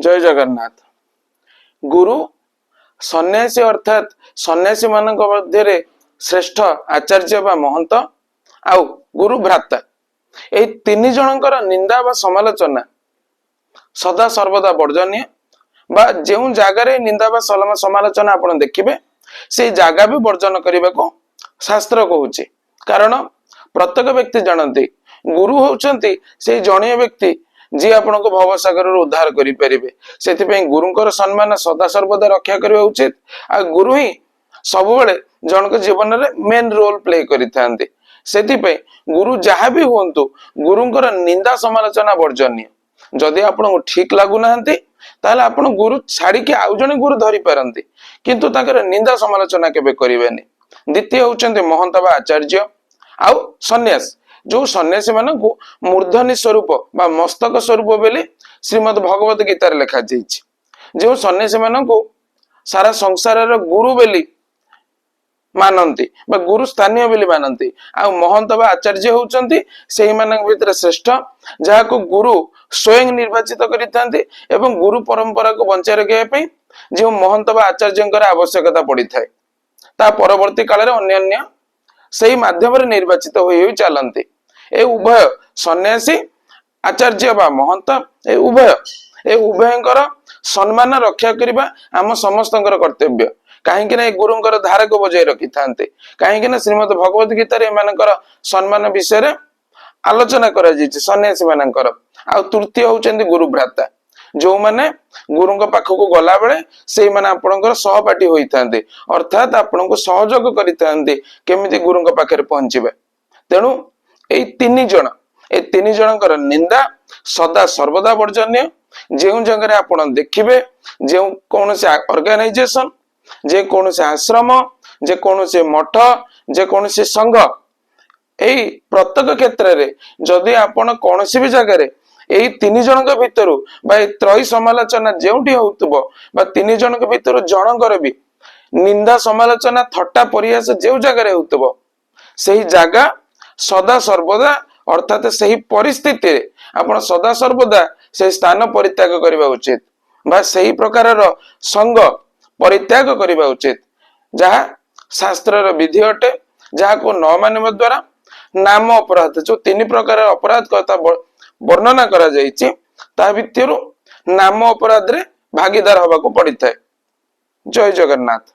जय जगन्नाथ। गुरु सन्यासी अर्थात सन्यासी मानक मध्य श्रेष्ठ आचार्य बा महंत आउ गुरु भ्राता ए तीन जनकर निंदा बा समालोचना सदा सर्वदा वर्जनीय बा जो जगार निंदा बा समालोचना आपण देखिबे से जगह भी वर्जन करने को शास्त्र कहूँ। कारण प्रत्येक व्यक्ति जानते गुरु होउचंती से जणीय व्यक्ति जी आपण को भवसागर उद्धार करें से गुरुंकर सम्मान सदा सर्वदा रक्षा करने उचित। आ गुरु ही सब बेले जन जीवन में मेन रोल प्ले करिथांती। सेथिपई गुरु जहाँ भी हुंतु गुरुंकर निंदा समालोचना वर्जनीय। जदि आपको ठीक लगुना ताहले आपण गुरु छाड़ी के आउ जने गुरु धरी पारंती किंतु ताकर निंदा समालोचना केबे करिवेनी। द्वितीय होउचंती महंत बा आचार्य आउ सन्यास जो सन्यासी मानक मूर्धनी स्वरूप बा मस्तक स्वरूप बोली श्रीमद भगवत गीतार लिखा जाइछि। जो सन्यासी मानक सारा संसार गुरु बोली मानती बा गुरु स्थानीय बोली मानती आ महंत बा आचार्य होउचंती सेही मानक भितर श्रेष्ठ जहाको गुरु स्वयं निर्वाचित करिथांती एवं गुरु परंपरा को बंचाई रखिया पई जो महंत बा आचार्यंकर आवश्यकता पड़ी थाए ता परवर्ती काल रे अन्य सही माध्यम रे निर्वाचित होई चलंती। ए उभय सन्यासी आचार्य बा महंत ए उभयंकर सम्मान रक्षा करबा आम समस्तंकर कर्तव्य। कहीं ना गुरुंकर धारा को बजाय रखी था कहीं श्रीमद भगवत गीता सम्मान विषय आलोचना करा सन्यासी मानकर। आ तृतीय होउचंदी गुरु भ्राता जो माने गुरुंक पाखक गला बेले से माने आपणकर सहपाठी होई थांते अर्थात आपनको सहयोग करि थांते केमिति गुरुंक पाखरे पहुंचीबे। तेणु ए तीन जनकर निंदा सदा सर्वदा वर्जनीय। जो जगह आपण देखिबे जो कौन से ऑर्गेनाइजेशन जे कौन से आश्रम जे कौन से मठ जे कौन से संघ यही प्रत्येक क्षेत्र में जदि आपण कौन भी जगह यही तीन जनक भितर त्रयी समालोचना जोटी हो तीन जनक भितर जनकर भी निंदा समालोचना थट्टा परिहास जो जगह हो जगह सदा सर्वदा अर्थात सही परिस्थिति आपण सदा सर्वदा से स्थान परित्याग करने उचित बा सही प्रकार संघ परित्याग करने उचित जहाँ शास्त्र विधि अटे। जहाँ को न मानिबा द्वारा नाम अपराध जो तीन प्रकार अपराध कथा वर्णना करा जायछि ता भितरु नाम अपराध रे भागीदार होबाको पड़िଥାଏ। जय जगन्नाथ।